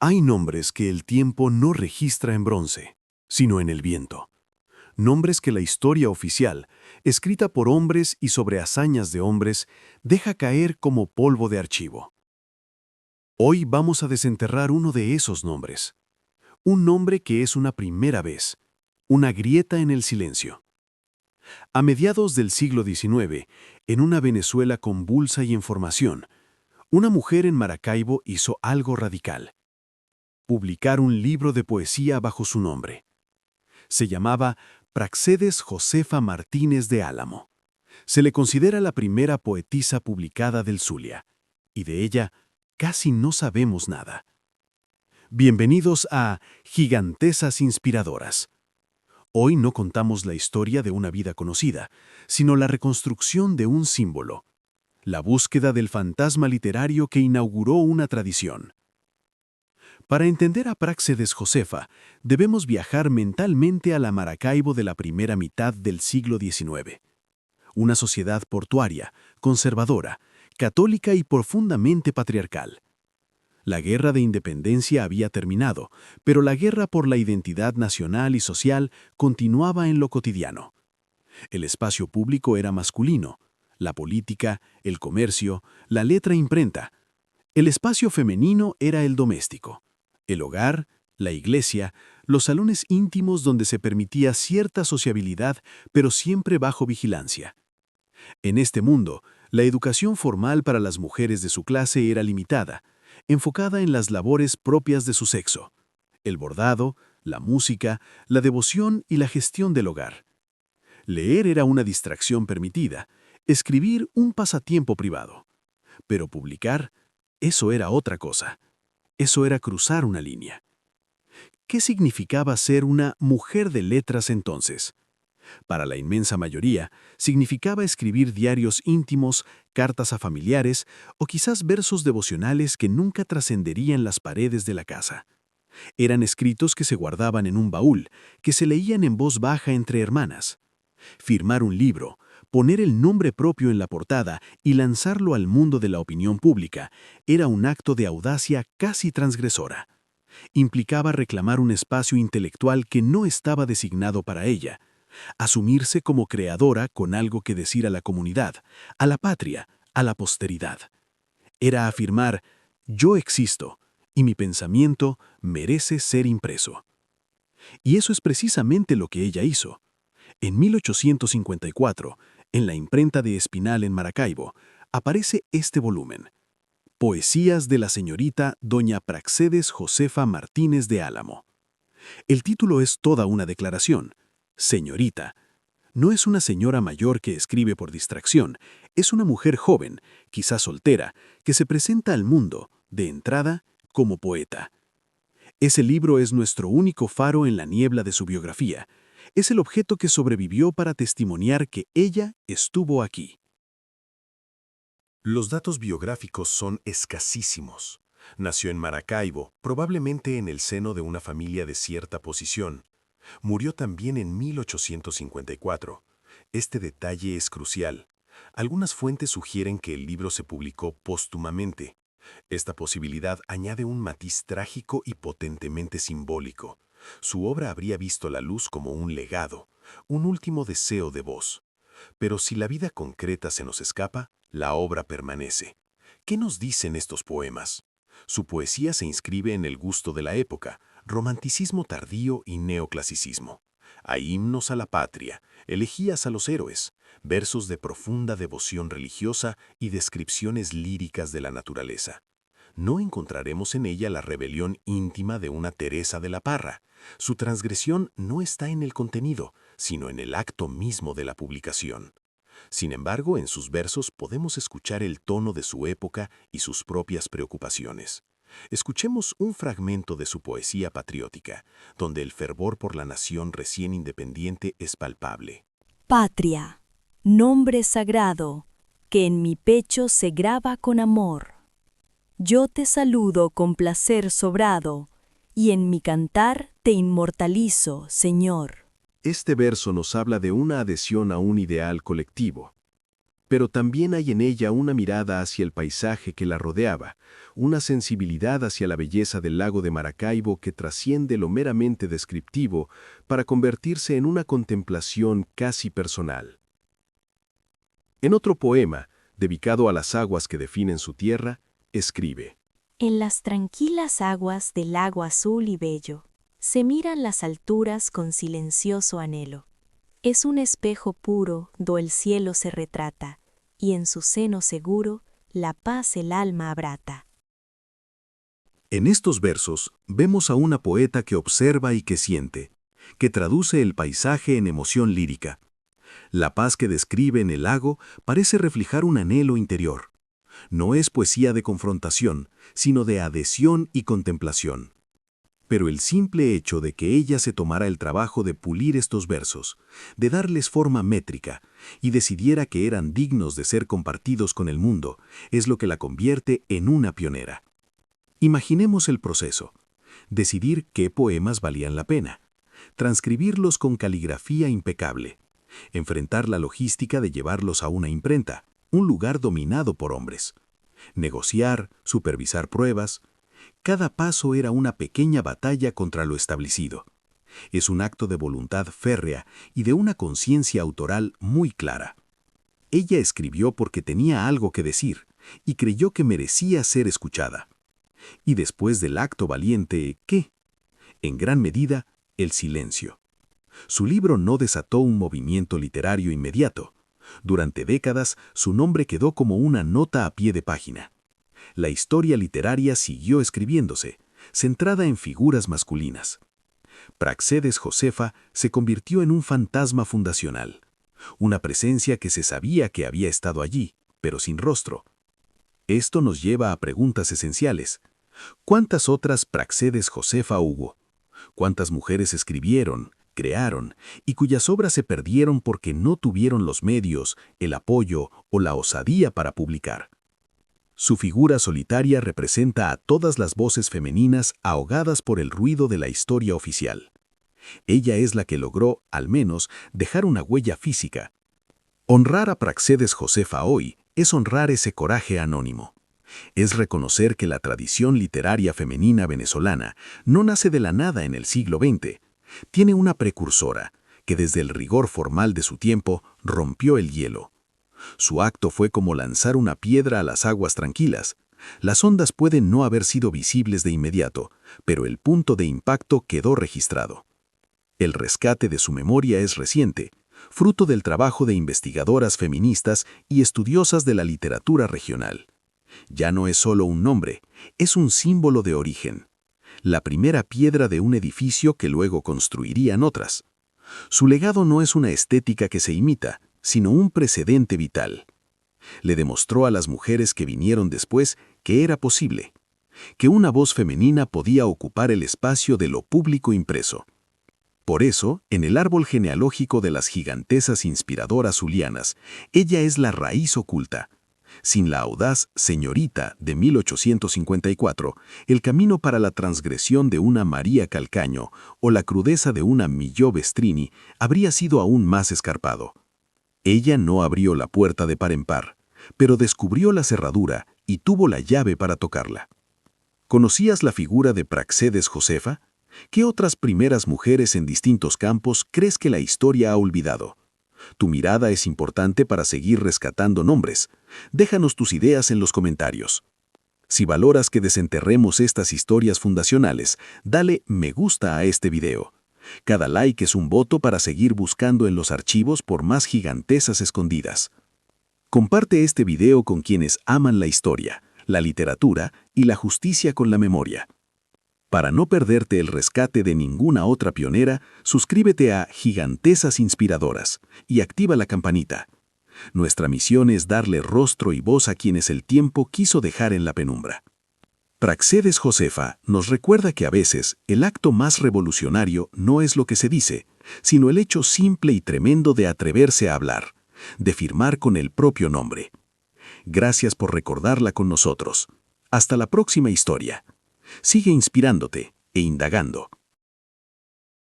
Hay nombres que el tiempo no registra en bronce, sino en el viento. Nombres que la historia oficial, escrita por hombres y sobre hazañas de hombres, deja caer como polvo de archivo. Hoy vamos a desenterrar uno de esos nombres. Un nombre que es una primera vez, una grieta en el silencio. A mediados del siglo XIX, en una Venezuela convulsa y en formación, una mujer en Maracaibo hizo algo radical: publicar un libro de poesía bajo su nombre. Se llamaba Praxedes Josefa Martínez de Álamo. Se le considera la primera poetisa publicada del Zulia, y de ella casi no sabemos nada. Bienvenidos a Gigantesas Inspiradoras. Hoy no contamos la historia de una vida conocida, sino la reconstrucción de un símbolo, la búsqueda del fantasma literario que inauguró una tradición. Para entender a Práxedes Josefa, debemos viajar mentalmente a la Maracaibo de la primera mitad del siglo XIX. Una sociedad portuaria, conservadora, católica y profundamente patriarcal. La guerra de independencia había terminado, pero la guerra por la identidad nacional y social continuaba en lo cotidiano. El espacio público era masculino, la política, el comercio, la letra imprenta. El espacio femenino era el doméstico, el hogar, la iglesia, los salones íntimos donde se permitía cierta sociabilidad, pero siempre bajo vigilancia. En este mundo, la educación formal para las mujeres de su clase era limitada, enfocada en las labores propias de su sexo: el bordado, la música, la devoción y la gestión del hogar. Leer era una distracción permitida, escribir un pasatiempo privado. Pero publicar, eso era otra cosa. Eso era cruzar una línea. ¿Qué significaba ser una mujer de letras entonces? Para la inmensa mayoría, significaba escribir diarios íntimos, cartas a familiares o quizás versos devocionales que nunca trascenderían las paredes de la casa. Eran escritos que se guardaban en un baúl, que se leían en voz baja entre hermanas. Firmar un libro, poner el nombre propio en la portada y lanzarlo al mundo de la opinión pública era un acto de audacia casi transgresora. Implicaba reclamar un espacio intelectual que no estaba designado para ella, asumirse como creadora con algo que decir a la comunidad, a la patria, a la posteridad. Era afirmar: yo existo y mi pensamiento merece ser impreso. Y eso es precisamente lo que ella hizo. En 1854, en la imprenta de Espinal en Maracaibo, aparece este volumen: Poesías de la señorita doña Praxedes Josefa Martínez de Álamo. El título es toda una declaración. Señorita. No es una señora mayor que escribe por distracción, es una mujer joven, quizás soltera, que se presenta al mundo, de entrada, como poeta. Ese libro es nuestro único faro en la niebla de su biografía. Es el objeto que sobrevivió para testimoniar que ella estuvo aquí. Los datos biográficos son escasísimos. Nació en Maracaibo, probablemente en el seno de una familia de cierta posición. Murió también en 1854. Este detalle es crucial. Algunas fuentes sugieren que el libro se publicó póstumamente. Esta posibilidad añade un matiz trágico y potentemente simbólico. Su obra habría visto la luz como un legado, un último deseo de voz. Pero si la vida concreta se nos escapa, la obra permanece. ¿Qué nos dicen estos poemas? Su poesía se inscribe en el gusto de la época, romanticismo tardío y neoclasicismo. Hay himnos a la patria, elegías a los héroes, versos de profunda devoción religiosa y descripciones líricas de la naturaleza. No encontraremos en ella la rebelión íntima de una Teresa de la Parra. Su transgresión no está en el contenido, sino en el acto mismo de la publicación. Sin embargo, en sus versos podemos escuchar el tono de su época y sus propias preocupaciones. Escuchemos un fragmento de su poesía patriótica, donde el fervor por la nación recién independiente es palpable. Patria, nombre sagrado, que en mi pecho se graba con amor. Yo te saludo con placer sobrado, y en mi cantar te inmortalizo, Señor. Este verso nos habla de una adhesión a un ideal colectivo. pero también hay en ella una mirada hacia el paisaje que la rodeaba, una sensibilidad hacia la belleza del lago de Maracaibo que trasciende lo meramente descriptivo para convertirse en una contemplación casi personal. En otro poema, dedicado a las aguas que definen su tierra, escribe: En las tranquilas aguas del lago azul y bello, se miran las alturas con silencioso anhelo. Es un espejo puro do el cielo se retrata, y en su seno seguro la paz el alma abrata. En estos versos vemos a una poeta que observa y que siente, que traduce el paisaje en emoción lírica. La paz que describe en el lago parece reflejar un anhelo interior. No es poesía de confrontación, sino de adhesión y contemplación. Pero el simple hecho de que ella se tomara el trabajo de pulir estos versos, de darles forma métrica, y decidiera que eran dignos de ser compartidos con el mundo, es lo que la convierte en una pionera. Imaginemos el proceso. Decidir qué poemas valían la pena. Transcribirlos con caligrafía impecable. Enfrentar la logística de llevarlos a una imprenta, un lugar dominado por hombres. Negociar, supervisar pruebas. Cada paso era una pequeña batalla contra lo establecido. Es un acto de voluntad férrea y de una conciencia autoral muy clara. Ella escribió porque tenía algo que decir y creyó que merecía ser escuchada. Y después del acto valiente, ¿qué? En gran medida, el silencio. Su libro no desató un movimiento literario inmediato. Durante décadas, su nombre quedó como una nota a pie de página. La historia literaria siguió escribiéndose, centrada en figuras masculinas. Praxedes Josefa se convirtió en un fantasma fundacional, una presencia que se sabía que había estado allí, pero sin rostro. Esto nos lleva a preguntas esenciales. ¿Cuántas otras Praxedes Josefa hubo? ¿Cuántas mujeres escribieron, crearon, y cuyas obras se perdieron porque no tuvieron los medios, el apoyo o la osadía para publicar? Su figura solitaria representa a todas las voces femeninas ahogadas por el ruido de la historia oficial. Ella es la que logró, al menos, dejar una huella física. Honrar a Praxedes Josefa hoy es honrar ese coraje anónimo. Es reconocer que la tradición literaria femenina venezolana no nace de la nada en el siglo XX. Tiene una precursora, que desde el rigor formal de su tiempo rompió el hielo. Su acto fue como lanzar una piedra a las aguas tranquilas. Las ondas pueden no haber sido visibles de inmediato, pero el punto de impacto quedó registrado. El rescate de su memoria es reciente, fruto del trabajo de investigadoras feministas y estudiosas de la literatura regional. Ya no es solo un nombre, es un símbolo de origen. La primera piedra de un edificio que luego construirían otras. Su legado no es una estética que se imita, sino un precedente vital. Le demostró a las mujeres que vinieron después que era posible, que una voz femenina podía ocupar el espacio de lo público impreso. Por eso, en el árbol genealógico de las gigantesas inspiradoras zulianas, ella es la raíz oculta. Sin la audaz Señorita de 1854, el camino para la transgresión de una María Calcaño o la crudeza de una Milló Vestrini habría sido aún más escarpado. Ella no abrió la puerta de par en par, pero descubrió la cerradura y tuvo la llave para tocarla. ¿Conocías la figura de Praxedes Josefa? ¿Qué otras primeras mujeres en distintos campos crees que la historia ha olvidado? Tu mirada es importante para seguir rescatando nombres. Déjanos tus ideas en los comentarios. Si valoras que desenterremos estas historias fundacionales, dale me gusta a este video. Cada like es un voto para seguir buscando en los archivos por más gigantesas escondidas. Comparte este video con quienes aman la historia, la literatura y la justicia con la memoria. Para no perderte el rescate de ninguna otra pionera, suscríbete a Gigantesas Inspiradoras y activa la campanita. Nuestra misión es darle rostro y voz a quienes el tiempo quiso dejar en la penumbra. Praxedes Josefa nos recuerda que a veces el acto más revolucionario no es lo que se dice, sino el hecho simple y tremendo de atreverse a hablar, de firmar con el propio nombre. Gracias por recordarla con nosotros. Hasta la próxima historia. Sigue inspirándote e indagando.